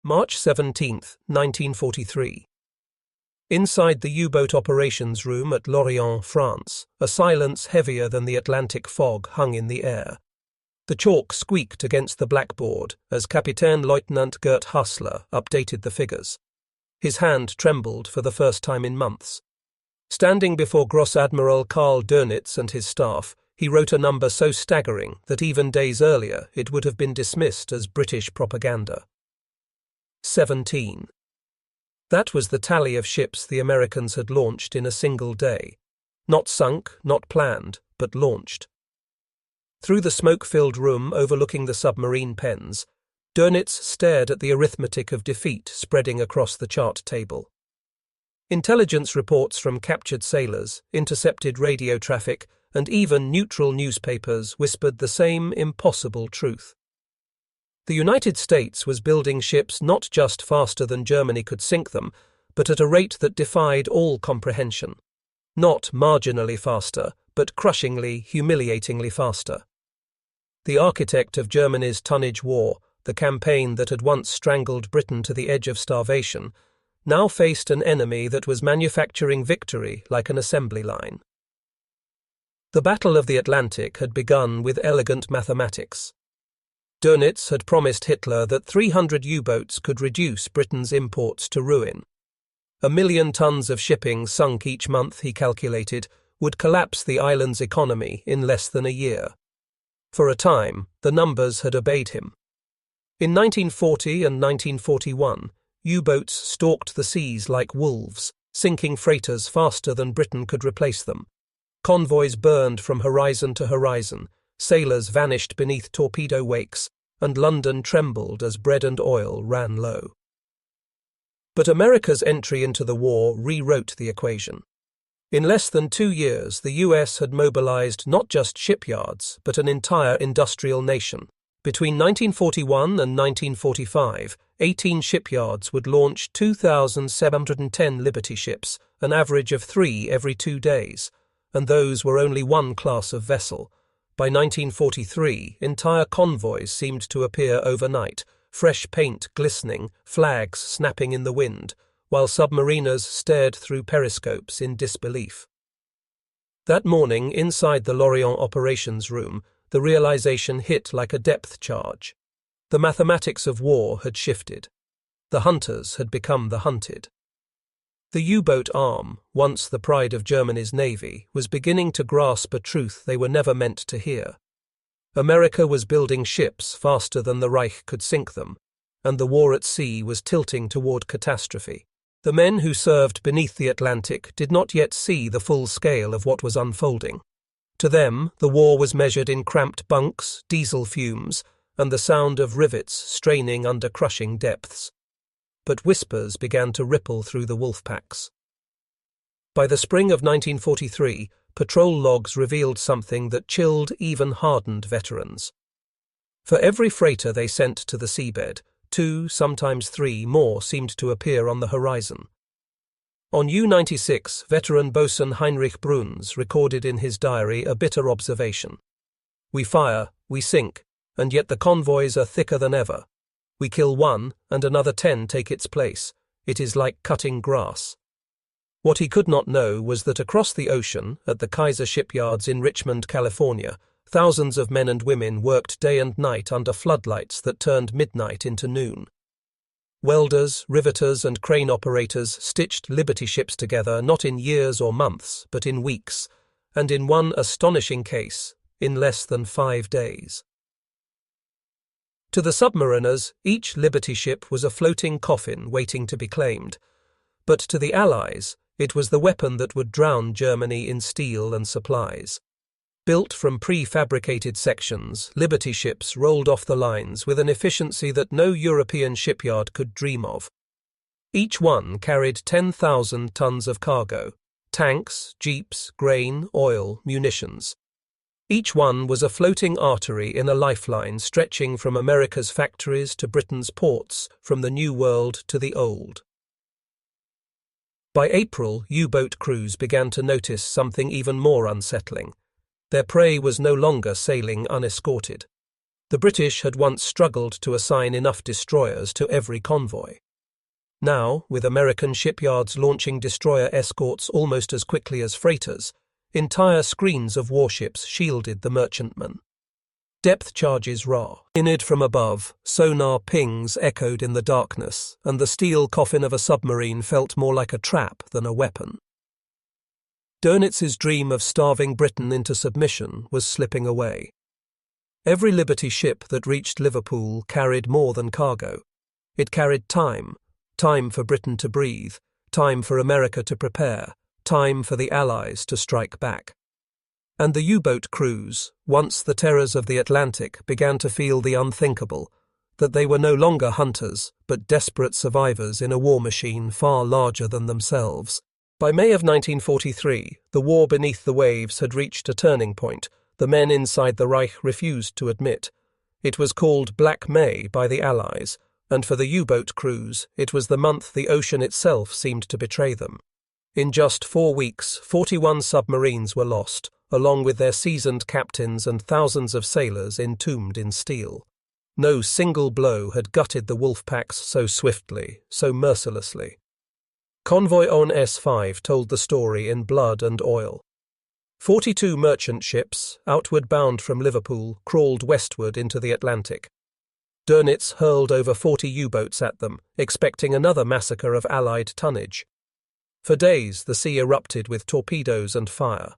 March 17, 1943. Inside the U-boat operations room at Lorient, France, a silence heavier than the Atlantic fog hung in the air. The chalk squeaked against the blackboard as Capitaine Lieutenant Gert Hassler updated the figures. His hand trembled for the first time in months. Standing before Gross Admiral Karl Dönitz and his staff, he wrote a number so staggering that even days earlier it would have been dismissed as British propaganda. 17. That was the tally of ships the Americans had launched in a single day. Not sunk, not planned, but launched. Through the smoke-filled room overlooking the submarine pens, Dönitz stared at the arithmetic of defeat spreading across the chart table. Intelligence reports from captured sailors, intercepted radio traffic, and even neutral newspapers whispered the same impossible truth. The United States was building ships not just faster than Germany could sink them, but at a rate that defied all comprehension. Not marginally faster, but crushingly, humiliatingly faster. The architect of Germany's tonnage war, the campaign that had once strangled Britain to the edge of starvation, now faced an enemy that was manufacturing victory like an assembly line. The Battle of the Atlantic had begun with elegant mathematics. Dönitz had promised Hitler that 300 U-boats could reduce Britain's imports to ruin. 1 million tons of shipping sunk each month, he calculated, would collapse the island's economy in less than a year. For a time, the numbers had obeyed him. In 1940 and 1941, U-boats stalked the seas like wolves, sinking freighters faster than Britain could replace them. Convoys burned from horizon to horizon, sailors vanished beneath torpedo wakes, and London trembled as bread and oil ran low. But America's entry into the war rewrote the equation. In less than 2 years, the US had mobilized not just shipyards, but an entire industrial nation. Between 1941 and 1945, 18 shipyards would launch 2,710 Liberty ships, an average of 3 every 2 days, and those were only one class of vessel. By 1943, entire convoys seemed to appear overnight, fresh paint glistening, flags snapping in the wind, while submariners stared through periscopes in disbelief. That morning, inside the Lorient operations room, the realization hit like a depth charge. The mathematics of war had shifted. The hunters had become the hunted. The U-boat arm, once the pride of Germany's navy, was beginning to grasp a truth they were never meant to hear. America was building ships faster than the Reich could sink them, and the war at sea was tilting toward catastrophe. The men who served beneath the Atlantic did not yet see the full scale of what was unfolding. To them, the war was measured in cramped bunks, diesel fumes, and the sound of rivets straining under crushing depths. But whispers began to ripple through the wolf packs. By the spring of 1943, patrol logs revealed something that chilled even hardened veterans. For every freighter they sent to the seabed, 2, sometimes 3 more seemed to appear on the horizon. On U-96, veteran boatswain Heinrich Bruns recorded in his diary a bitter observation. "We fire, we sink, and yet the convoys are thicker than ever. We kill one, and another 10 take its place. It is like cutting grass." What he could not know was that across the ocean, at the Kaiser shipyards in Richmond, California, thousands of men and women worked day and night under floodlights that turned midnight into noon. Welders, riveters, and crane operators stitched Liberty ships together not in years or months, but in weeks, and in one astonishing case, in less than 5 days. To the submariners, each Liberty ship was a floating coffin waiting to be claimed, but to the Allies, it was the weapon that would drown Germany in steel and supplies. Built from prefabricated sections, Liberty ships rolled off the lines with an efficiency that no European shipyard could dream of. Each one carried 10,000 tons of cargo: tanks, jeeps, grain, oil, munitions. Each one was a floating artery in a lifeline stretching from America's factories to Britain's ports, from the New World to the Old. By April, U-boat crews began to notice something even more unsettling. Their prey was no longer sailing unescorted. The British had once struggled to assign enough destroyers to every convoy. Now, with American shipyards launching destroyer escorts almost as quickly as freighters, entire screens of warships shielded the merchantmen. Depth charges raw. Inid from above, sonar pings echoed in the darkness, and the steel coffin of a submarine felt more like a trap than a weapon. Dönitz's dream of starving Britain into submission was slipping away. Every Liberty ship that reached Liverpool carried more than cargo. It carried time for Britain to breathe, time for America to prepare, time for the Allies to strike back. And the U-boat crews, once the terrors of the Atlantic, began to feel the unthinkable, that they were no longer hunters, but desperate survivors in a war machine far larger than themselves. By May of 1943, the war beneath the waves had reached a turning point the men inside the Reich refused to admit. It was called Black May by the Allies, and for the U-boat crews, it was the month the ocean itself seemed to betray them. In just 4 weeks, 41 submarines were lost, along with their seasoned captains and thousands of sailors entombed in steel. No single blow had gutted the wolf packs so swiftly, so mercilessly. Convoy on S5 told the story in blood and oil. 42 merchant ships, outward bound from Liverpool, crawled westward into the Atlantic. Dönitz hurled over 40 U-boats at them, expecting another massacre of Allied tonnage. For days the sea erupted with torpedoes and fire.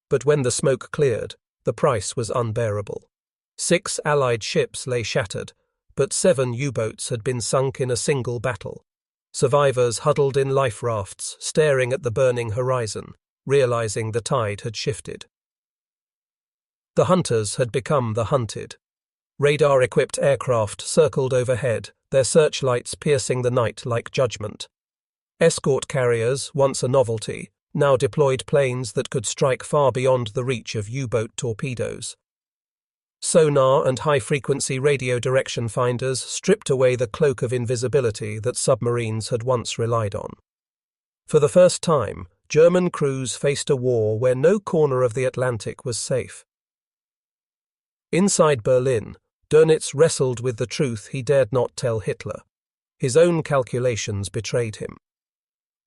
But when the smoke cleared, the price was unbearable. 6 Allied ships lay shattered, but 7 U-boats had been sunk in a single battle. Survivors huddled in life rafts, staring at the burning horizon, realizing the tide had shifted. The hunters had become the hunted. Radar-equipped aircraft circled overhead, their searchlights piercing the night like judgment. Escort carriers, once a novelty, now deployed planes that could strike far beyond the reach of U-boat torpedoes. Sonar and high-frequency radio direction finders stripped away the cloak of invisibility that submarines had once relied on. For the first time, German crews faced a war where no corner of the Atlantic was safe. Inside Berlin, Dönitz wrestled with the truth he dared not tell Hitler. His own calculations betrayed him.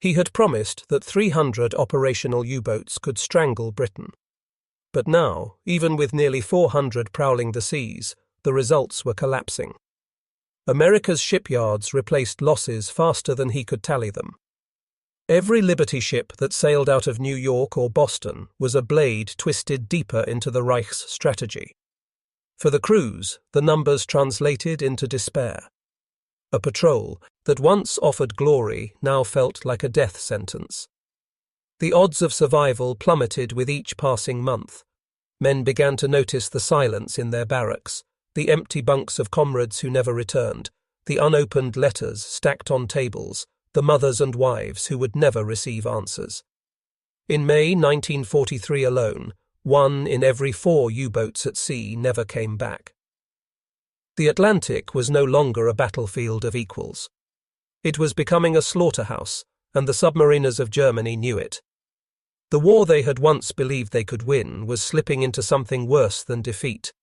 He had promised that 300 operational U-boats could strangle Britain. But now, even with nearly 400 prowling the seas, the results were collapsing. America's shipyards replaced losses faster than he could tally them. Every Liberty ship that sailed out of New York or Boston was a blade twisted deeper into the Reich's strategy. For the crews, the numbers translated into despair. A patrol that once offered glory now felt like a death sentence. The odds of survival plummeted with each passing month. Men began to notice the silence in their barracks, the empty bunks of comrades who never returned, the unopened letters stacked on tables, the mothers and wives who would never receive answers. In May 1943 alone, 1 in every 4 U-boats at sea never came back. The Atlantic was no longer a battlefield of equals. It was becoming a slaughterhouse, and the submariners of Germany knew it. The war they had once believed they could win was slipping into something worse than defeat.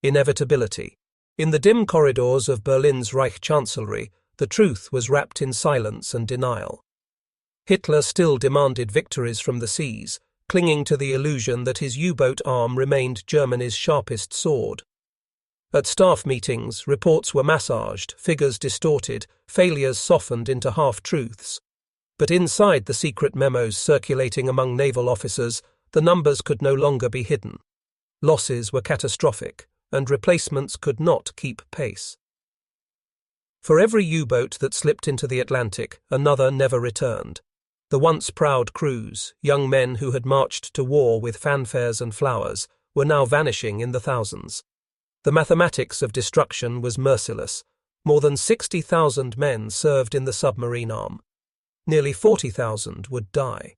Inevitability. In the dim corridors of Berlin's Reich Chancellery, the truth was wrapped in silence and denial. Hitler still demanded victories from the seas, clinging to the illusion that his U-boat arm remained Germany's sharpest sword. At staff meetings, reports were massaged, figures distorted, failures softened into half-truths. But inside the secret memos circulating among naval officers, the numbers could no longer be hidden. Losses were catastrophic, and replacements could not keep pace. For every U-boat that slipped into the Atlantic, another never returned. The once proud crews, young men who had marched to war with fanfares and flowers, were now vanishing in the thousands. The mathematics of destruction was merciless. More than 60,000 men served in the submarine arm. Nearly 40,000 would die.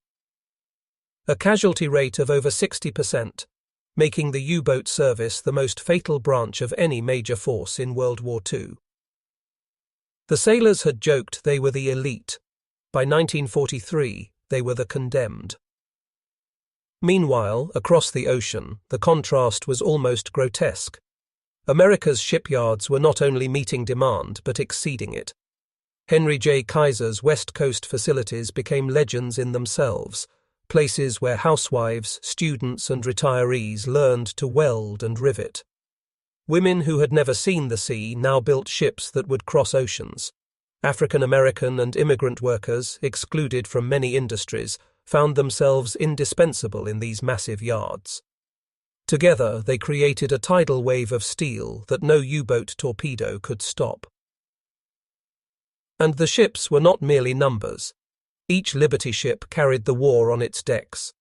A casualty rate of over 60%, making the U-boat service the most fatal branch of any major force in World War II. The sailors had joked they were the elite. By 1943, they were the condemned. Meanwhile, across the ocean, the contrast was almost grotesque. America's shipyards were not only meeting demand but exceeding it. Henry J. Kaiser's West Coast facilities became legends in themselves, places where housewives, students, and retirees learned to weld and rivet. Women who had never seen the sea now built ships that would cross oceans. African American and immigrant workers, excluded from many industries, found themselves indispensable in these massive yards. Together, they created a tidal wave of steel that no U-boat torpedo could stop. And the ships were not merely numbers. Each Liberty ship carried the war on its decks.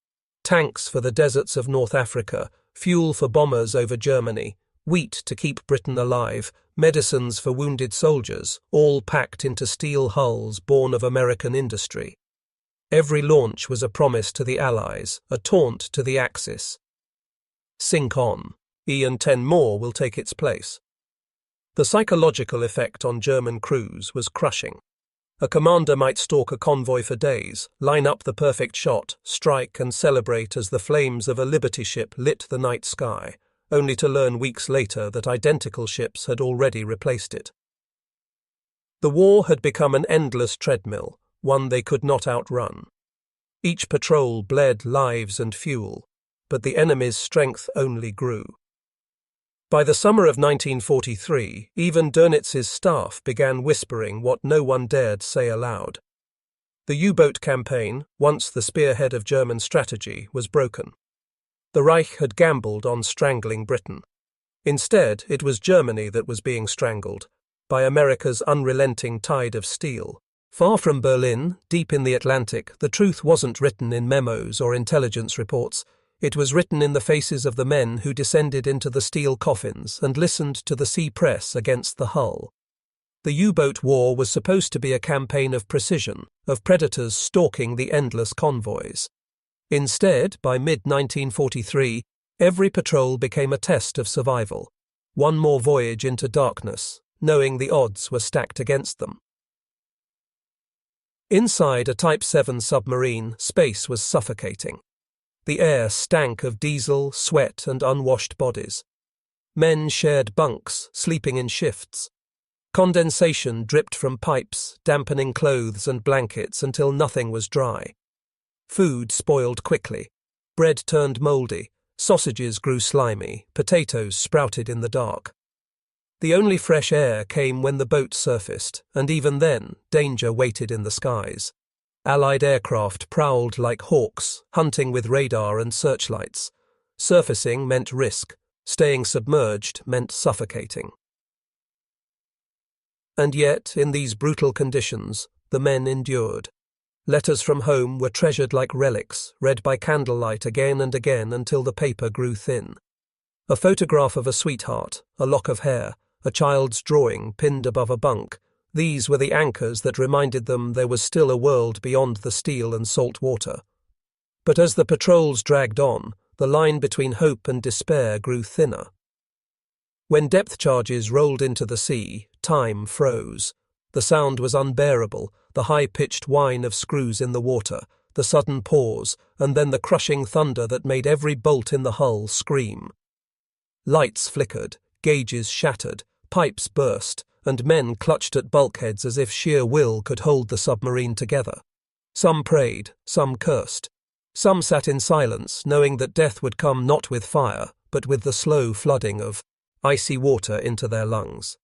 Tanks for the deserts of North Africa, fuel for bombers over Germany, wheat to keep Britain alive, medicines for wounded soldiers, all packed into steel hulls born of American industry. Every launch was a promise to the Allies, a taunt to the Axis. Sink on. And 10 more will take its place. The psychological effect on German crews was crushing. A commander might stalk a convoy for days, line up the perfect shot, strike and celebrate as the flames of a Liberty ship lit the night sky, only to learn weeks later that identical ships had already replaced it. The war had become an endless treadmill, one they could not outrun. Each patrol bled lives and fuel, but the enemy's strength only grew. By the summer of 1943, even Dönitz's staff began whispering what no one dared say aloud. The U-boat campaign, once the spearhead of German strategy, was broken. The Reich had gambled on strangling Britain. Instead, it was Germany that was being strangled by America's unrelenting tide of steel. Far from Berlin, deep in the Atlantic, the truth wasn't written in memos or intelligence reports. It was written in the faces of the men who descended into the steel coffins and listened to the sea press against the hull. The U-boat war was supposed to be a campaign of precision, of predators stalking the endless convoys. Instead, by mid-1943, every patrol became a test of survival. One more voyage into darkness, knowing the odds were stacked against them. Inside a Type 7 submarine, space was suffocating. The air stank of diesel, sweat, and unwashed bodies. Men shared bunks, sleeping in shifts. Condensation dripped from pipes, dampening clothes and blankets until nothing was dry. Food spoiled quickly. Bread turned mouldy, sausages grew slimy, potatoes sprouted in the dark. The only fresh air came when the boat surfaced, and even then, danger waited in the skies. Allied aircraft prowled like hawks, hunting with radar and searchlights. Surfacing meant risk. Staying submerged meant suffocating. And yet, in these brutal conditions, the men endured. Letters from home were treasured like relics, read by candlelight again and again until the paper grew thin. A photograph of a sweetheart, a lock of hair, a child's drawing pinned above a bunk. These were the anchors that reminded them there was still a world beyond the steel and salt water. But as the patrols dragged on, the line between hope and despair grew thinner. When depth charges rolled into the sea, time froze. The sound was unbearable, the high-pitched whine of screws in the water, the sudden pause, and then the crushing thunder that made every bolt in the hull scream. Lights flickered, gauges shattered, pipes burst, and men clutched at bulkheads as if sheer will could hold the submarine together. Some prayed, some cursed. Some sat in silence, knowing that death would come not with fire, but with the slow flooding of icy water into their lungs.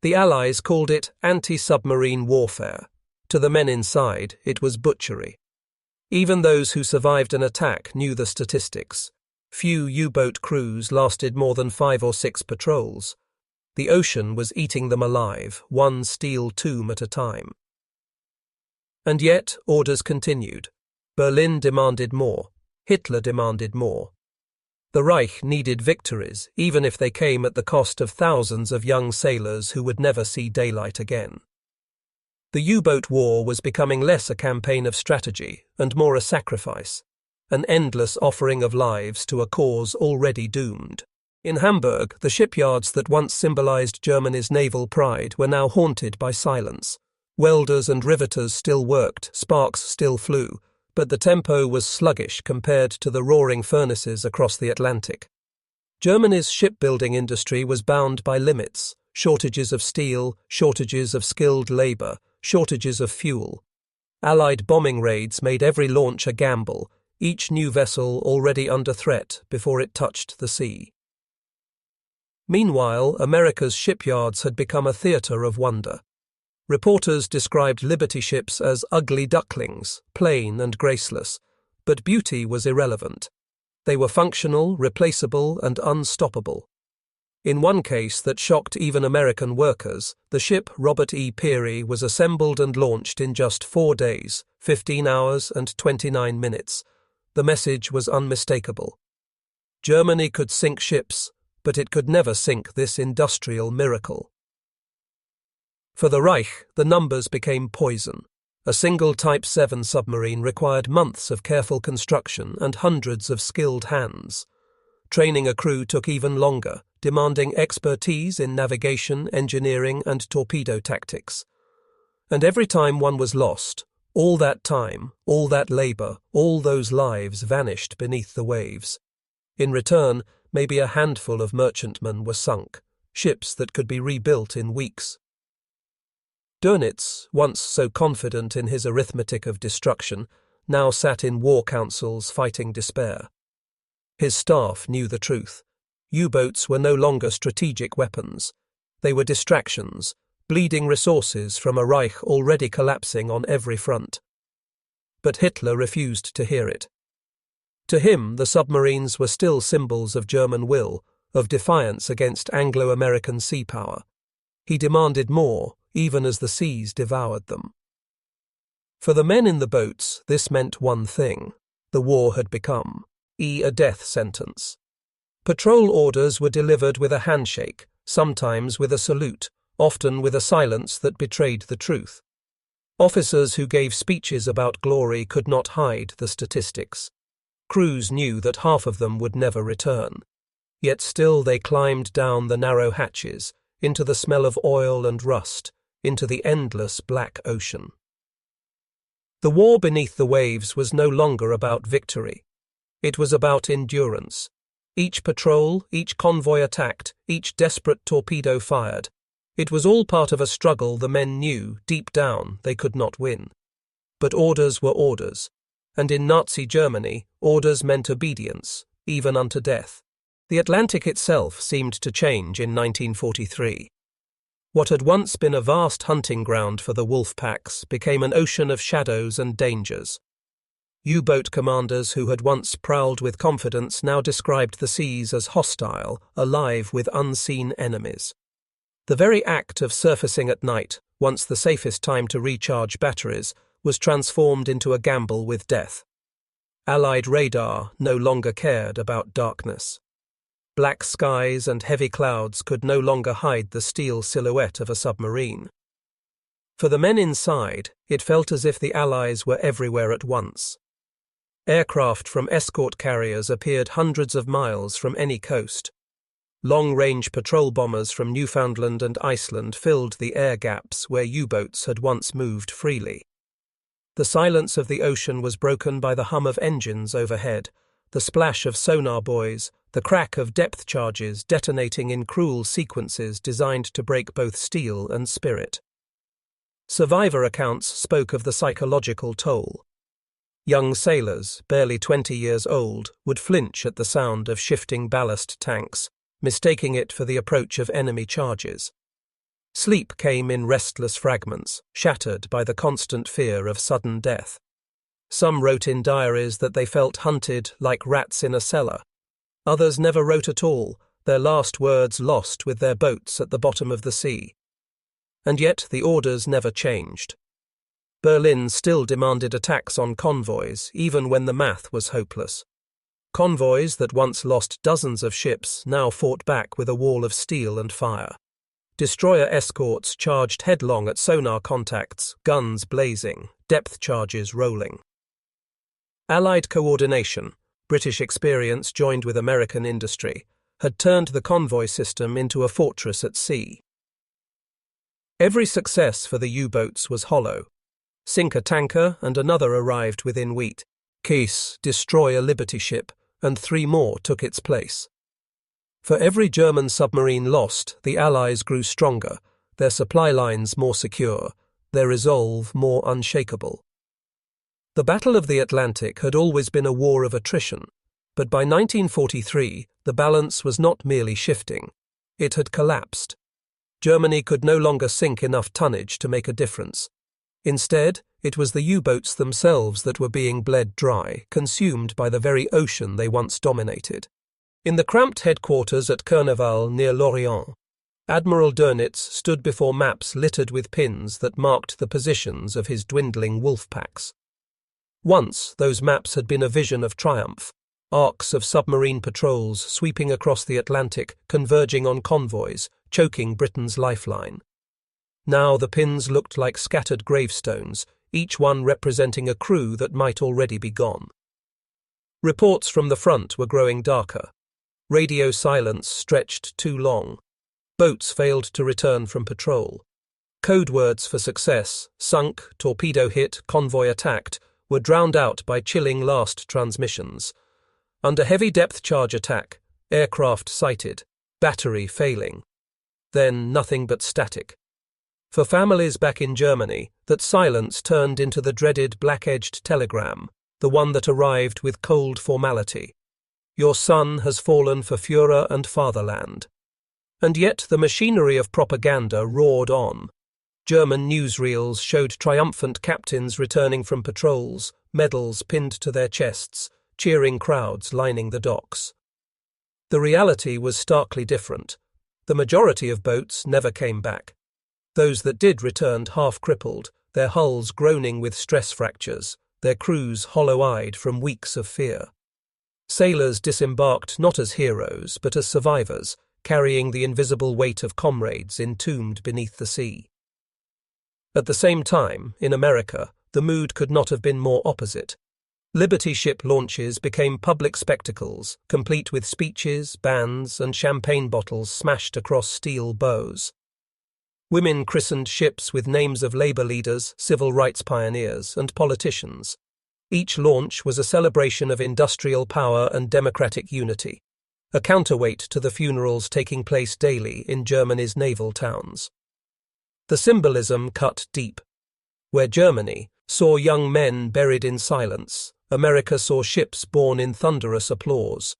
The Allies called it anti-submarine warfare. To the men inside, it was butchery. Even those who survived an attack knew the statistics. Few U-boat crews lasted more than 5 or 6 patrols. The ocean was eating them alive, one steel tomb at a time. And yet, orders continued. Berlin demanded more. Hitler demanded more. The Reich needed victories, even if they came at the cost of thousands of young sailors who would never see daylight again. The U-boat war was becoming less a campaign of strategy and more a sacrifice, an endless offering of lives to a cause already doomed. In Hamburg, the shipyards that once symbolized Germany's naval pride were now haunted by silence. Welders and riveters still worked, sparks still flew, but the tempo was sluggish compared to the roaring furnaces across the Atlantic. Germany's shipbuilding industry was bound by limits: shortages of steel, shortages of skilled labor, shortages of fuel. Allied bombing raids made every launch a gamble, each new vessel already under threat before it touched the sea. Meanwhile, America's shipyards had become a theater of wonder. Reporters described Liberty ships as ugly ducklings, plain and graceless, but beauty was irrelevant. They were functional, replaceable, and unstoppable. In one case that shocked even American workers, the ship Robert E. Peary was assembled and launched in just 4 days, 15 hours and 29 minutes. The message was unmistakable. Germany could sink ships, but it could never sink this industrial miracle. For the Reich, the numbers became poison. A single Type 7 submarine required months of careful construction and hundreds of skilled hands. Training a crew took even longer, demanding expertise in navigation, engineering, and torpedo tactics. And every time one was lost, all that time, all that labor, all those lives vanished beneath the waves. In return, maybe a handful of merchantmen were sunk, ships that could be rebuilt in weeks. Dönitz, once so confident in his arithmetic of destruction, now sat in war councils fighting despair. His staff knew the truth. U-boats were no longer strategic weapons. They were distractions, bleeding resources from a Reich already collapsing on every front. But Hitler refused to hear it. To him, the submarines were still symbols of German will, of defiance against Anglo-American sea power. He demanded more, even as the seas devoured them. For the men in the boats, this meant one thing: the war had become a death sentence. Patrol orders were delivered with a handshake, sometimes with a salute, often with a silence that betrayed the truth. Officers who gave speeches about glory could not hide the statistics. Crews knew that half of them would never return. Yet still they climbed down the narrow hatches, into the smell of oil and rust, into the endless black ocean. The war beneath the waves was no longer about victory. It was about endurance. Each patrol, each convoy attacked, each desperate torpedo fired. It was all part of a struggle the men knew, deep down, they could not win. But orders were orders, and in Nazi Germany, orders meant obedience, even unto death. The Atlantic itself seemed to change in 1943. What had once been a vast hunting ground for the wolf packs became an ocean of shadows and dangers. U-boat commanders who had once prowled with confidence now described the seas as hostile, alive with unseen enemies. The very act of surfacing at night, once the safest time to recharge batteries, was transformed into a gamble with death. Allied radar no longer cared about darkness. Black skies and heavy clouds could no longer hide the steel silhouette of a submarine. For the men inside, it felt as if the Allies were everywhere at once. Aircraft from escort carriers appeared hundreds of miles from any coast. Long-range patrol bombers from Newfoundland and Iceland filled the air gaps where U-boats had once moved freely. The silence of the ocean was broken by the hum of engines overhead, the splash of sonar buoys, the crack of depth charges detonating in cruel sequences designed to break both steel and spirit. Survivor accounts spoke of the psychological toll. Young sailors, barely 20 years old, would flinch at the sound of shifting ballast tanks, mistaking it for the approach of enemy charges. Sleep came in restless fragments, shattered by the constant fear of sudden death. Some wrote in diaries that they felt hunted like rats in a cellar. Others never wrote at all, their last words lost with their boats at the bottom of the sea. And yet the orders never changed. Berlin still demanded attacks on convoys, even when the math was hopeless. Convoys that once lost dozens of ships now fought back with a wall of steel and fire. Destroyer escorts charged headlong at sonar contacts, guns blazing, depth charges rolling. Allied coordination, British experience joined with American industry, had turned the convoy system into a fortress at sea. Every success for the U-boats was hollow. Sink a tanker and another arrived within wheat. Case, destroy a Liberty ship, and 3 more took its place. For every German submarine lost, the Allies grew stronger, their supply lines more secure, their resolve more unshakable. The Battle of the Atlantic had always been a war of attrition, but by 1943 the balance was not merely shifting, it had collapsed. Germany could no longer sink enough tonnage to make a difference. Instead, it was the U-boats themselves that were being bled dry, consumed by the very ocean they once dominated. In the cramped headquarters at Courneval near Lorient, Admiral Dönitz stood before maps littered with pins that marked the positions of his dwindling wolf packs. Once those maps had been a vision of triumph, arcs of submarine patrols sweeping across the Atlantic, converging on convoys, choking Britain's lifeline. Now the pins looked like scattered gravestones, each one representing a crew that might already be gone. Reports from the front were growing darker. Radio silence stretched too long. Boats failed to return from patrol. Code words for success, sunk, torpedo hit, convoy attacked, were drowned out by chilling last transmissions. Under heavy depth charge attack, aircraft sighted, battery failing. Then nothing but static. For families back in Germany, that silence turned into the dreaded black-edged telegram, the one that arrived with cold formality. Your son has fallen for Führer and fatherland. And yet the machinery of propaganda roared on. German newsreels showed triumphant captains returning from patrols, medals pinned to their chests, cheering crowds lining the docks. The reality was starkly different. The majority of boats never came back. Those that did returned half-crippled, their hulls groaning with stress fractures, their crews hollow-eyed from weeks of fear. Sailors disembarked not as heroes but as survivors, carrying the invisible weight of comrades entombed beneath the sea. At the same time, in America, the mood could not have been more opposite. Liberty ship launches became public spectacles, complete with speeches, bands, and champagne bottles smashed across steel bows. Women christened ships with names of labor leaders, civil rights pioneers, and politicians. Each launch was a celebration of industrial power and democratic unity, a counterweight to the funerals taking place daily in Germany's naval towns. The symbolism cut deep. Where Germany saw young men buried in silence, America saw ships born in thunderous applause.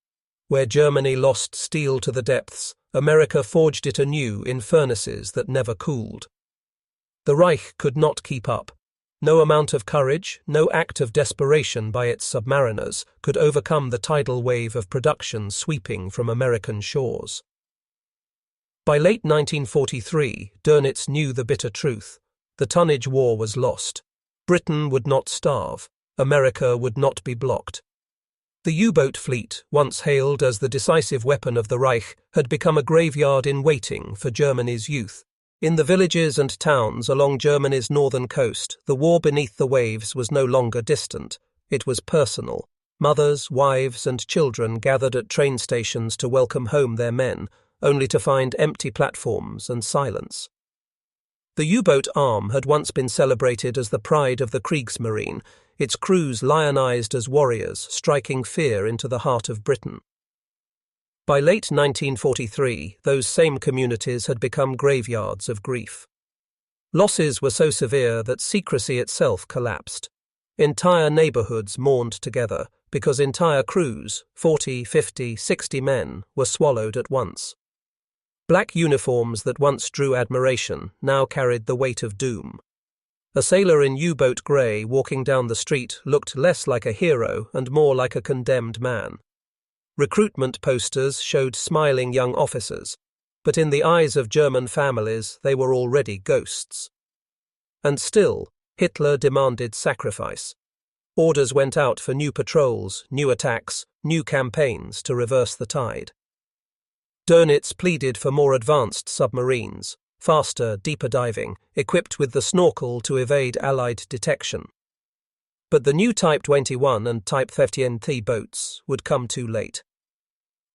Where Germany lost steel to the depths, America forged it anew in furnaces that never cooled. The Reich could not keep up. No amount of courage, no act of desperation by its submariners could overcome the tidal wave of production sweeping from American shores. By late 1943, Dönitz knew the bitter truth. The tonnage war was lost. Britain would not starve. America would not be blocked. The U-boat fleet, once hailed as the decisive weapon of the Reich, had become a graveyard in waiting for Germany's youth. In the villages and towns along Germany's northern coast, the war beneath the waves was no longer distant. It was personal. Mothers, wives, and children gathered at train stations to welcome home their men, only to find empty platforms and silence. The U-boat arm had once been celebrated as the pride of the Kriegsmarine, its crews lionized as warriors, striking fear into the heart of Britain. By late 1943, those same communities had become graveyards of grief. Losses were so severe that secrecy itself collapsed. Entire neighborhoods mourned together because entire crews, 40, 50, 60 men, were swallowed at once. Black uniforms that once drew admiration now carried the weight of doom. A sailor in U-boat grey walking down the street looked less like a hero and more like a condemned man. Recruitment posters showed smiling young officers, but in the eyes of German families they were already ghosts. And still, Hitler demanded sacrifice. Orders went out for new patrols, new attacks, new campaigns to reverse the tide. Dönitz pleaded for more advanced submarines, faster, deeper diving, equipped with the snorkel to evade Allied detection. But the new Type 21 and Type 50NT boats would come too late.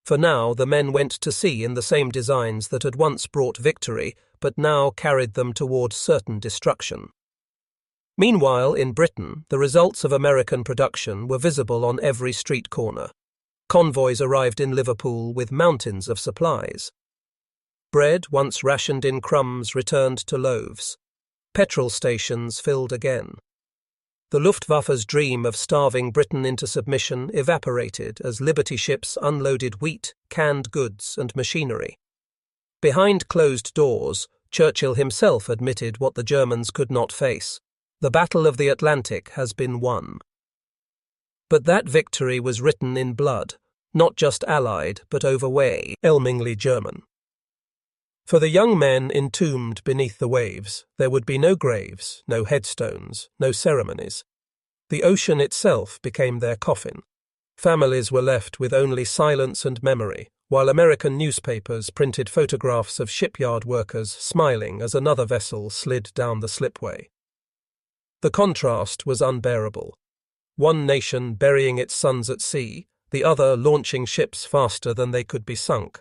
For now, the men went to sea in the same designs that had once brought victory, but now carried them toward certain destruction. Meanwhile, in Britain, the results of American production were visible on every street corner. Convoys arrived in Liverpool with mountains of supplies. Bread, once rationed in crumbs, returned to loaves. Petrol stations filled again. The Luftwaffe's dream of starving Britain into submission evaporated as Liberty ships unloaded wheat, canned goods, and machinery. Behind closed doors, Churchill himself admitted what the Germans could not face. The Battle of the Atlantic has been won. But that victory was written in blood, not just Allied, but overwhelmingly German. For the young men entombed beneath the waves, there would be no graves, no headstones, no ceremonies. The ocean itself became their coffin. Families were left with only silence and memory, while American newspapers printed photographs of shipyard workers smiling as another vessel slid down the slipway. The contrast was unbearable. One nation burying its sons at sea, the other launching ships faster than they could be sunk.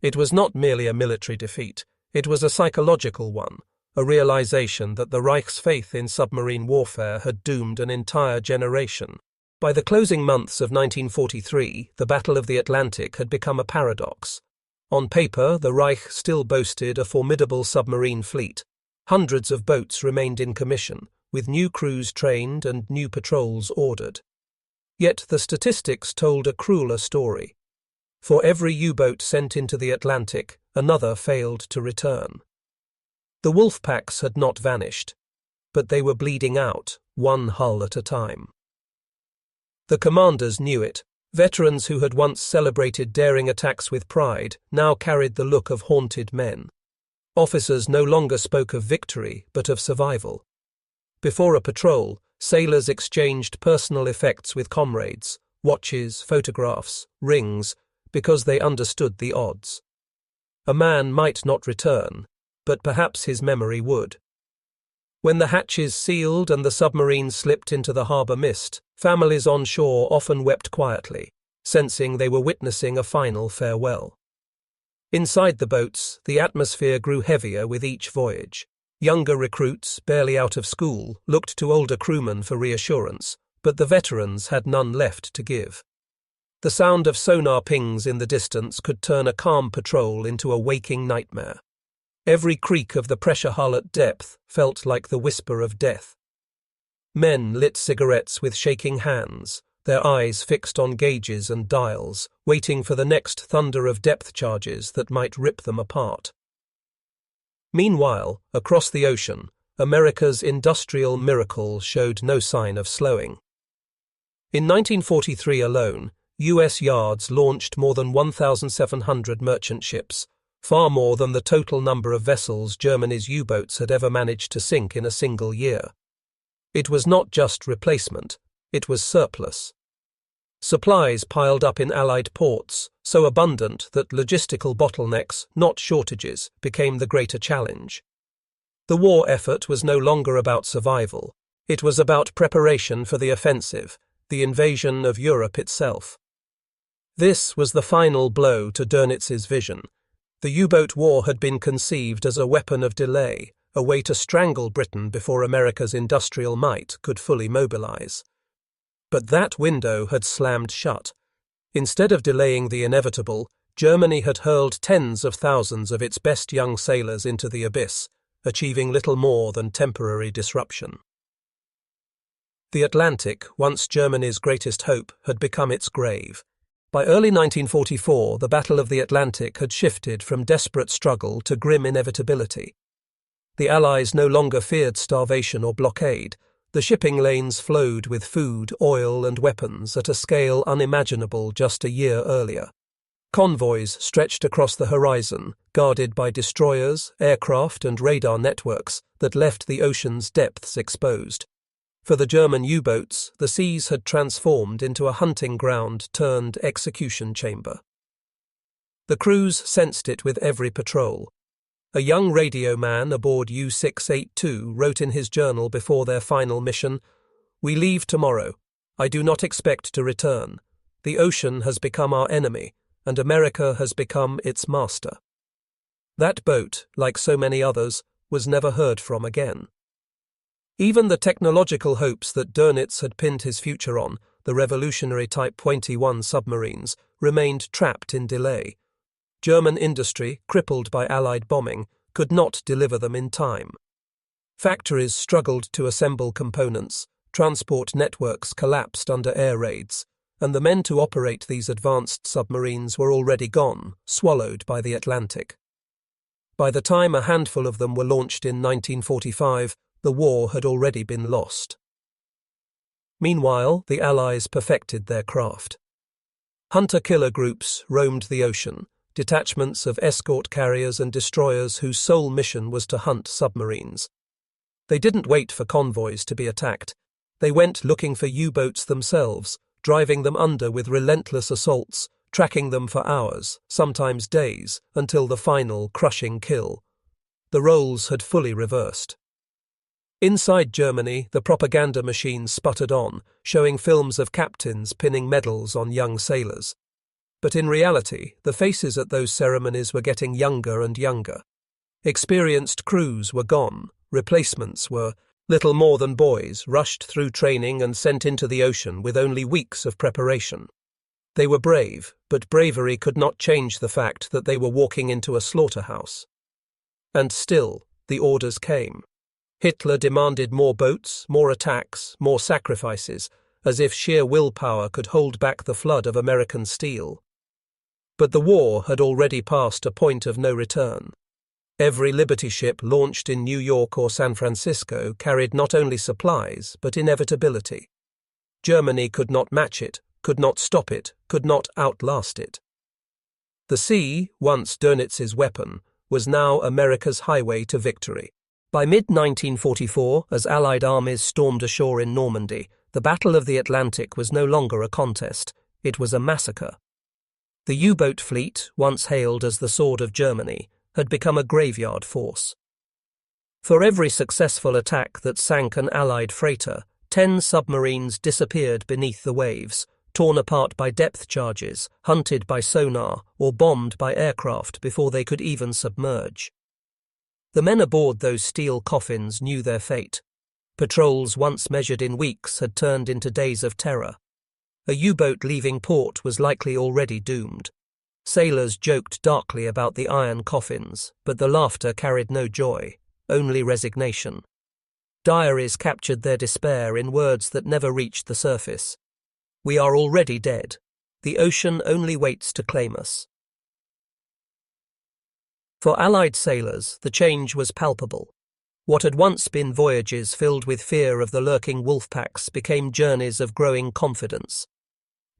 It was not merely a military defeat, it was a psychological one, a realization that the Reich's faith in submarine warfare had doomed an entire generation. By the closing months of 1943, the Battle of the Atlantic had become a paradox. On paper, the Reich still boasted a formidable submarine fleet. Hundreds of boats remained in commission, with new crews trained and new patrols ordered. Yet the statistics told a crueler story. For every U-boat sent into the Atlantic, another failed to return. The wolf packs had not vanished, but they were bleeding out, one hull at a time. The commanders knew it. Veterans who had once celebrated daring attacks with pride now carried the look of haunted men. Officers no longer spoke of victory, but of survival. Before a patrol, sailors exchanged personal effects with comrades, watches, photographs, rings, because they understood the odds. A man might not return, but perhaps his memory would. When the hatches sealed and the submarine slipped into the harbour mist, families on shore often wept quietly, sensing they were witnessing a final farewell. Inside the boats, the atmosphere grew heavier with each voyage. Younger recruits, barely out of school, looked to older crewmen for reassurance, but the veterans had none left to give. The sound of sonar pings in the distance could turn a calm patrol into a waking nightmare. Every creak of the pressure hull at depth felt like the whisper of death. Men lit cigarettes with shaking hands, their eyes fixed on gauges and dials, waiting for the next thunder of depth charges that might rip them apart. Meanwhile, across the ocean, America's industrial miracle showed no sign of slowing. In 1943 alone, U.S. yards launched more than 1,700 merchant ships, far more than the total number of vessels Germany's U-boats had ever managed to sink in a single year. It was not just replacement, it was surplus. Supplies piled up in Allied ports, so abundant that logistical bottlenecks, not shortages, became the greater challenge. The war effort was no longer about survival, it was about preparation for the offensive, the invasion of Europe itself. This was the final blow to Dönitz's vision. The U-boat war had been conceived as a weapon of delay, a way to strangle Britain before America's industrial might could fully mobilize. But that window had slammed shut. Instead of delaying the inevitable, Germany had hurled tens of thousands of its best young sailors into the abyss, achieving little more than temporary disruption. The Atlantic, once Germany's greatest hope, had become its grave. By early 1944, the Battle of the Atlantic had shifted from desperate struggle to grim inevitability. The Allies no longer feared starvation or blockade. The shipping lanes flowed with food, oil, and weapons at a scale unimaginable just a year earlier. Convoys stretched across the horizon, guarded by destroyers, aircraft, and radar networks that left the ocean's depths exposed. For the German U-boats, the seas had transformed into a hunting ground turned execution chamber. The crews sensed it with every patrol. A young radio man aboard U-682 wrote in his journal before their final mission, "We leave tomorrow. I do not expect to return. The ocean has become our enemy, and America has become its master." That boat, like so many others, was never heard from again. Even the technological hopes that Dönitz had pinned his future on, the revolutionary Type 21 submarines, remained trapped in delay. German industry, crippled by Allied bombing, could not deliver them in time. Factories struggled to assemble components, transport networks collapsed under air raids, and the men to operate these advanced submarines were already gone, swallowed by the Atlantic. By the time a handful of them were launched in 1945, the war had already been lost. Meanwhile, the Allies perfected their craft. Hunter-killer groups roamed the ocean, detachments of escort carriers and destroyers whose sole mission was to hunt submarines. They didn't wait for convoys to be attacked. They went looking for U-boats themselves, driving them under with relentless assaults, tracking them for hours, sometimes days, until the final crushing kill. The roles had fully reversed. Inside Germany, the propaganda machine sputtered on, showing films of captains pinning medals on young sailors. But in reality, the faces at those ceremonies were getting younger and younger. Experienced crews were gone, replacements were little more than boys rushed through training and sent into the ocean with only weeks of preparation. They were brave, but bravery could not change the fact that they were walking into a slaughterhouse. And still, the orders came. Hitler demanded more boats, more attacks, more sacrifices, as if sheer willpower could hold back the flood of American steel. But the war had already passed a point of no return. Every Liberty ship launched in New York or San Francisco carried not only supplies, but inevitability. Germany could not match it, could not stop it, could not outlast it. The sea, once Dönitz's weapon, was now America's highway to victory. By mid-1944, as Allied armies stormed ashore in Normandy, the Battle of the Atlantic was no longer a contest, it was a massacre. The U-boat fleet, once hailed as the Sword of Germany, had become a graveyard force. For every successful attack that sank an Allied freighter, 10 submarines disappeared beneath the waves, torn apart by depth charges, hunted by sonar, or bombed by aircraft before they could even submerge. The men aboard those steel coffins knew their fate. Patrols once measured in weeks had turned into days of terror. A U-boat leaving port was likely already doomed. Sailors joked darkly about the iron coffins, but the laughter carried no joy, only resignation. Diaries captured their despair in words that never reached the surface. "We are already dead. The ocean only waits to claim us." For Allied sailors, the change was palpable. What had once been voyages filled with fear of the lurking wolf packs became journeys of growing confidence.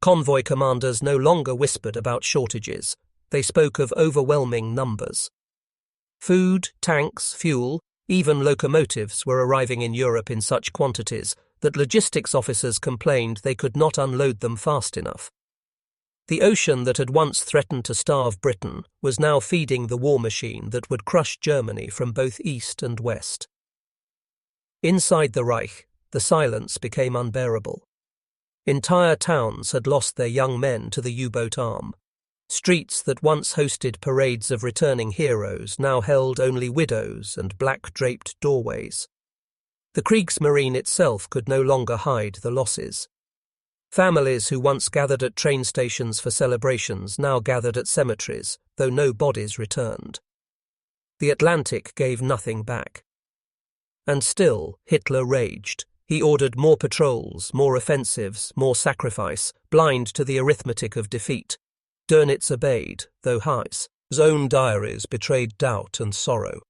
Convoy commanders no longer whispered about shortages. They spoke of overwhelming numbers. Food, tanks, fuel, even locomotives were arriving in Europe in such quantities that logistics officers complained they could not unload them fast enough. The ocean that had once threatened to starve Britain was now feeding the war machine that would crush Germany from both east and west. Inside the Reich, the silence became unbearable. Entire towns had lost their young men to the U-boat arm. Streets that once hosted parades of returning heroes now held only widows and black-draped doorways. The Kriegsmarine itself could no longer hide the losses. Families who once gathered at train stations for celebrations now gathered at cemeteries, though no bodies returned. The Atlantic gave nothing back. And still, Hitler raged. He ordered more patrols, more offensives, more sacrifice, blind to the arithmetic of defeat. Dönitz obeyed, though Heiss's own diaries betrayed doubt and sorrow.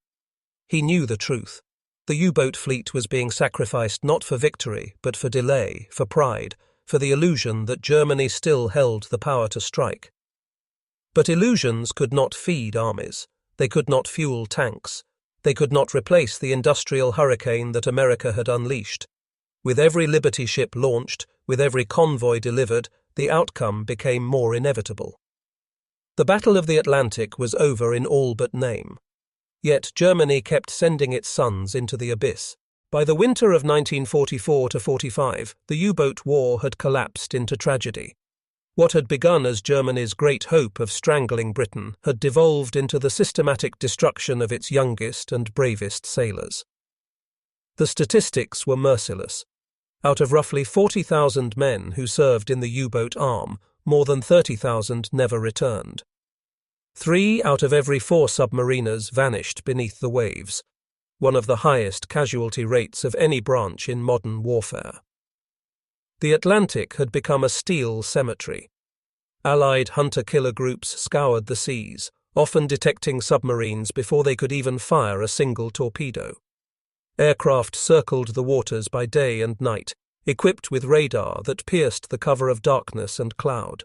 He knew the truth. The U-boat fleet was being sacrificed not for victory, but for delay, for pride, for the illusion that Germany still held the power to strike. But illusions could not feed armies. They could not fuel tanks. They could not replace the industrial hurricane that America had unleashed. With every Liberty ship launched, with every convoy delivered, the outcome became more inevitable. The Battle of the Atlantic was over in all but name. Yet Germany kept sending its sons into the abyss. By the winter of 1944–45, the U-boat war had collapsed into tragedy. What had begun as Germany's great hope of strangling Britain had devolved into the systematic destruction of its youngest and bravest sailors. The statistics were merciless. Out of roughly 40,000 men who served in the U-boat arm, more than 30,000 never returned. 3 out of every 4 submariners vanished beneath the waves, one of the highest casualty rates of any branch in modern warfare. The Atlantic had become a steel cemetery. Allied hunter-killer groups scoured the seas, often detecting submarines before they could even fire a single torpedo. Aircraft circled the waters by day and night, equipped with radar that pierced the cover of darkness and cloud.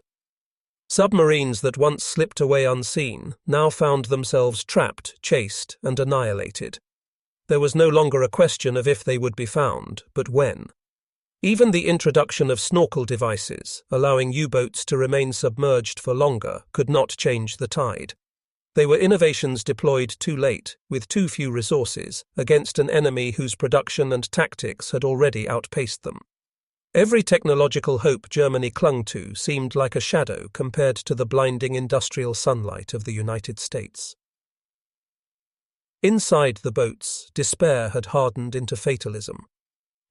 Submarines that once slipped away unseen now found themselves trapped, chased, and annihilated. There was no longer a question of if they would be found, but when. Even the introduction of snorkel devices, allowing U-boats to remain submerged for longer, could not change the tide. They were innovations deployed too late, with too few resources, against an enemy whose production and tactics had already outpaced them. Every technological hope Germany clung to seemed like a shadow compared to the blinding industrial sunlight of the United States. Inside the boats, despair had hardened into fatalism.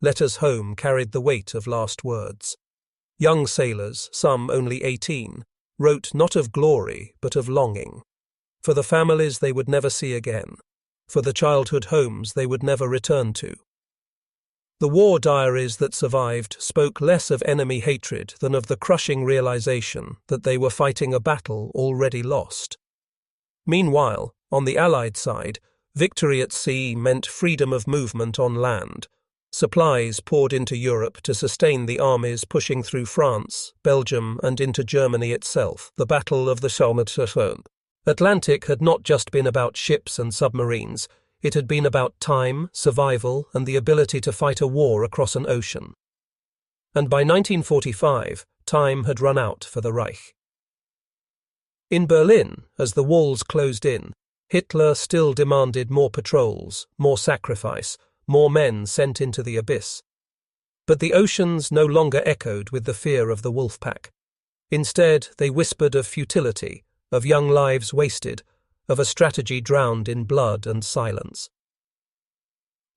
Letters home carried the weight of last words. Young sailors, some only 18, wrote not of glory but of longing. For the families they would never see again, for the childhood homes they would never return to. The war diaries that survived spoke less of enemy hatred than of the crushing realization that they were fighting a battle already lost. Meanwhile, on the Allied side, victory at sea meant freedom of movement on land. Supplies poured into Europe to sustain the armies pushing through France, Belgium, and into Germany itself, the Battle of the Somme. Atlantic had not just been about ships and submarines, it had been about time, survival, and the ability to fight a war across an ocean. And by 1945, time had run out for the Reich. In Berlin, as the walls closed in, Hitler still demanded more patrols, more sacrifice, more men sent into the abyss. But the oceans no longer echoed with the fear of the Wolfpack. Instead, they whispered of futility, of young lives wasted, of a strategy drowned in blood and silence.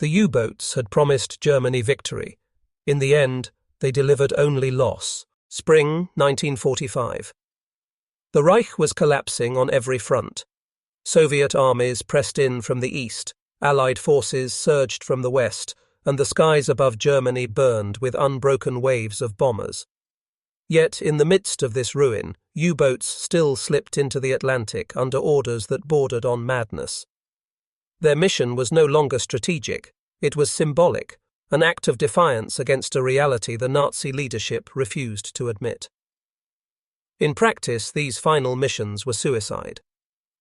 The U-boats had promised Germany victory. In the end, they delivered only loss. Spring 1945. The Reich was collapsing on every front. Soviet armies pressed in from the east, Allied forces surged from the west, and the skies above Germany burned with unbroken waves of bombers. Yet, in the midst of this ruin, U-boats still slipped into the Atlantic under orders that bordered on madness. Their mission was no longer strategic, it was symbolic, an act of defiance against a reality the Nazi leadership refused to admit. In practice, these final missions were suicide.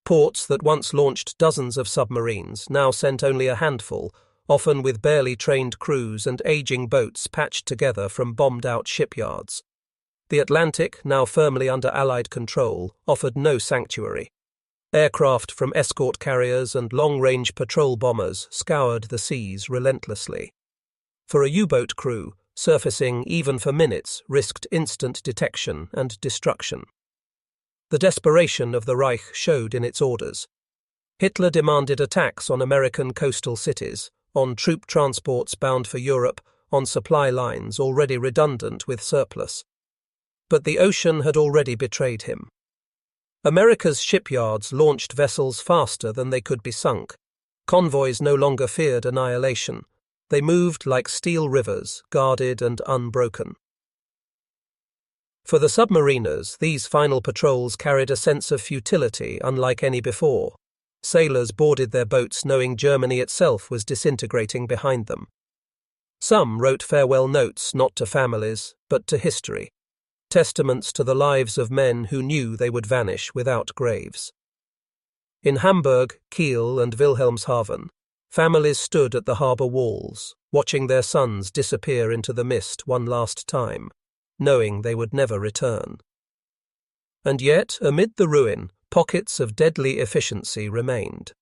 Ports that once launched dozens of submarines now sent only a handful, often with barely trained crews and aging boats patched together from bombed-out shipyards. The Atlantic, now firmly under Allied control, offered no sanctuary. Aircraft from escort carriers and long-range patrol bombers scoured the seas relentlessly. For a U-boat crew, surfacing even for minutes risked instant detection and destruction. The desperation of the Reich showed in its orders. Hitler demanded attacks on American coastal cities, on troop transports bound for Europe, on supply lines already redundant with surplus. But the ocean had already betrayed him. America's shipyards launched vessels faster than they could be sunk. Convoys no longer feared annihilation. They moved like steel rivers, guarded and unbroken. For the submariners, these final patrols carried a sense of futility unlike any before. Sailors boarded their boats knowing Germany itself was disintegrating behind them. Some wrote farewell notes not to families, but to history, testaments to the lives of men who knew they would vanish without graves. In Hamburg, Kiel, and Wilhelmshaven, families stood at the harbour walls, watching their sons disappear into the mist one last time, knowing they would never return. And yet, amid the ruin, pockets of deadly efficiency remained.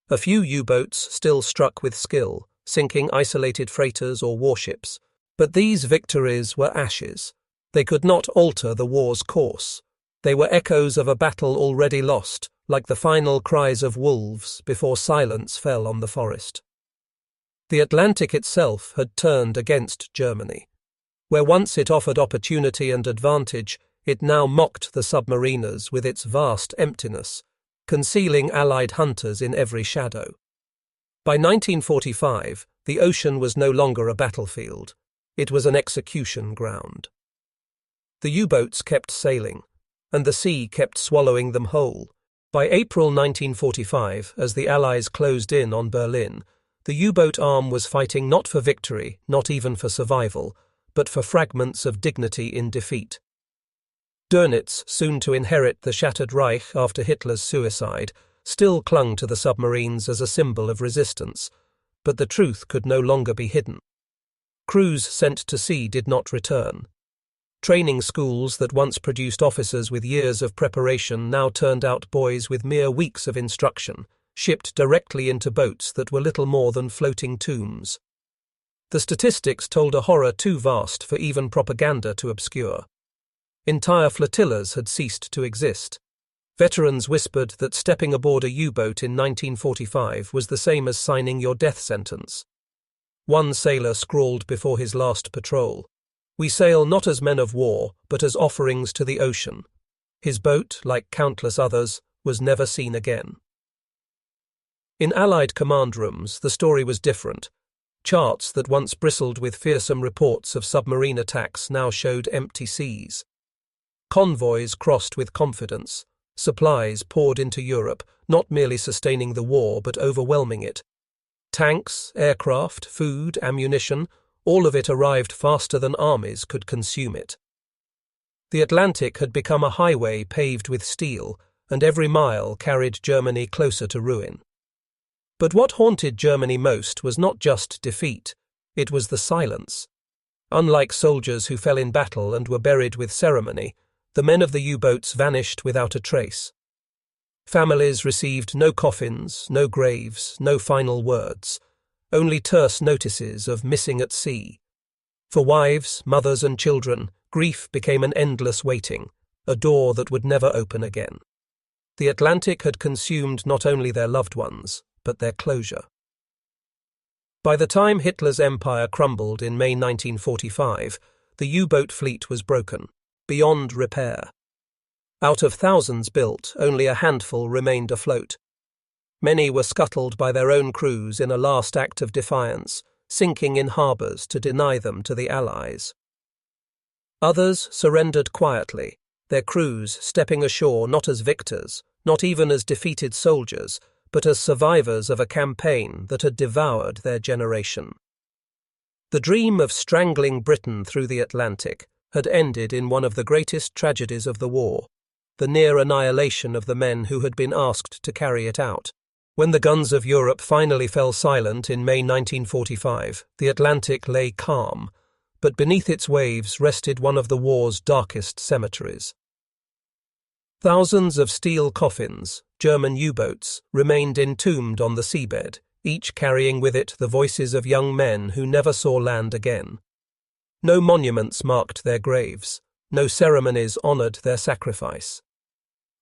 A few U-boats still struck with skill, sinking isolated freighters or warships, but these victories were ashes. They could not alter the war's course. They were echoes of a battle already lost, like the final cries of wolves before silence fell on the forest. The Atlantic itself had turned against Germany. Where once it offered opportunity and advantage, it now mocked the submariners with its vast emptiness, concealing Allied hunters in every shadow. By 1945, the ocean was no longer a battlefield. It was an execution ground. The U-boats kept sailing, and the sea kept swallowing them whole. By April 1945, as the Allies closed in on Berlin, the U-boat arm was fighting not for victory, not even for survival, but for fragments of dignity in defeat. Dönitz, soon to inherit the shattered Reich after Hitler's suicide, still clung to the submarines as a symbol of resistance, but the truth could no longer be hidden. Crews sent to sea did not return. Training schools that once produced officers with years of preparation now turned out boys with mere weeks of instruction, shipped directly into boats that were little more than floating tombs. The statistics told a horror too vast for even propaganda to obscure. Entire flotillas had ceased to exist. Veterans whispered that stepping aboard a U-boat in 1945 was the same as signing your death sentence. One sailor scrawled before his last patrol, "We sail not as men of war, but as offerings to the ocean." His boat, like countless others, was never seen again. In Allied command rooms, the story was different. Charts that once bristled with fearsome reports of submarine attacks now showed empty seas. Convoys crossed with confidence. Supplies poured into Europe, not merely sustaining the war but overwhelming it. Tanks, aircraft, food, ammunition, all of it arrived faster than armies could consume it. The Atlantic had become a highway paved with steel, and every mile carried Germany closer to ruin. But what haunted Germany most was not just defeat, it was the silence. Unlike soldiers who fell in battle and were buried with ceremony, the men of the U-boats vanished without a trace. Families received no coffins, no graves, no final words, only terse notices of missing at sea. For wives, mothers and children, grief became an endless waiting, a door that would never open again. The Atlantic had consumed not only their loved ones, but their closure. By the time Hitler's empire crumbled in May 1945, the U-boat fleet was broken, beyond repair. Out of thousands built, only a handful remained afloat. Many were scuttled by their own crews in a last act of defiance, sinking in harbours to deny them to the Allies. Others surrendered quietly, their crews stepping ashore not as victors, not even as defeated soldiers, but as survivors of a campaign that had devoured their generation. The dream of strangling Britain through the Atlantic had ended in one of the greatest tragedies of the war, the near annihilation of the men who had been asked to carry it out. When the guns of Europe finally fell silent in May 1945, the Atlantic lay calm, but beneath its waves rested one of the war's darkest cemeteries. Thousands of steel coffins, German U-boats, remained entombed on the seabed, each carrying with it the voices of young men who never saw land again. No monuments marked their graves, no ceremonies honoured their sacrifice.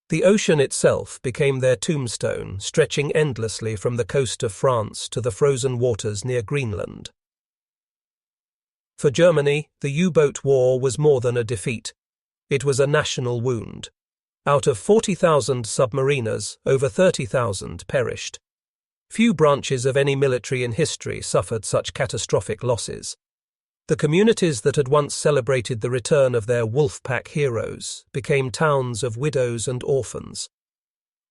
The ocean itself became their tombstone, stretching endlessly from the coast of France to the frozen waters near Greenland. For Germany, the U-boat war was more than a defeat. It was a national wound. Out of 40,000 submariners, over 30,000 perished. Few branches of any military in history suffered such catastrophic losses. The communities that had once celebrated the return of their wolf-pack heroes became towns of widows and orphans.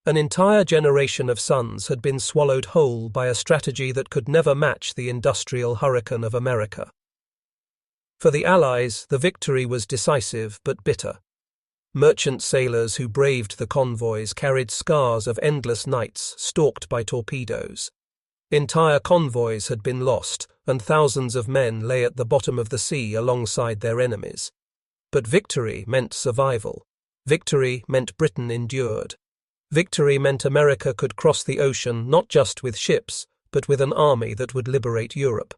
An entire generation of sons had been swallowed whole by a strategy that could never match the industrial hurricane of America. For the Allies, the victory was decisive but bitter. Merchant sailors who braved the convoys carried scars of endless nights stalked by torpedoes. Entire convoys had been lost, and thousands of men lay at the bottom of the sea alongside their enemies. But victory meant survival. Victory meant Britain endured. Victory meant America could cross the ocean not just with ships, but with an army that would liberate Europe.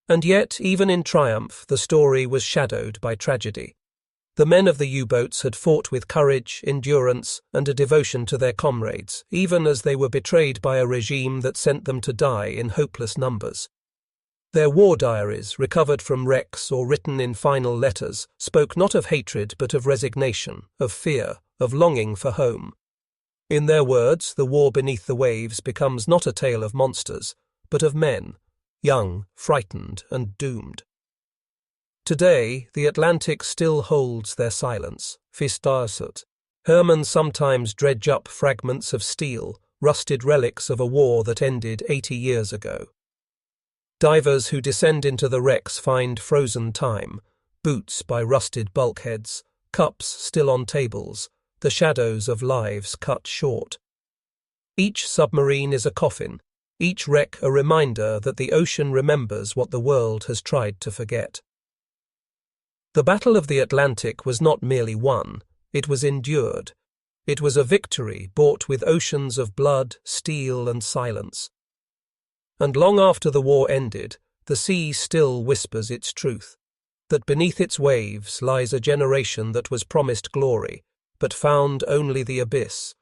And yet, even in triumph, the story was shadowed by tragedy. The men of the U-boats had fought with courage, endurance, and a devotion to their comrades, even as they were betrayed by a regime that sent them to die in hopeless numbers. Their war diaries, recovered from wrecks or written in final letters, spoke not of hatred but of resignation, of fear, of longing for home. In their words, the war beneath the waves becomes not a tale of monsters, but of men, young, frightened, and doomed. Today, the Atlantic still holds their silence, Fistarsut. Hermen sometimes dredge up fragments of steel, rusted relics of a war that ended 80 years ago. Divers who descend into the wrecks find frozen time, boots by rusted bulkheads, cups still on tables, the shadows of lives cut short. Each submarine is a coffin, each wreck a reminder that the ocean remembers what the world has tried to forget. The Battle of the Atlantic was not merely won, it was endured. It was a victory bought with oceans of blood, steel, and silence. And long after the war ended, the sea still whispers its truth, that beneath its waves lies a generation that was promised glory, but found only the abyss,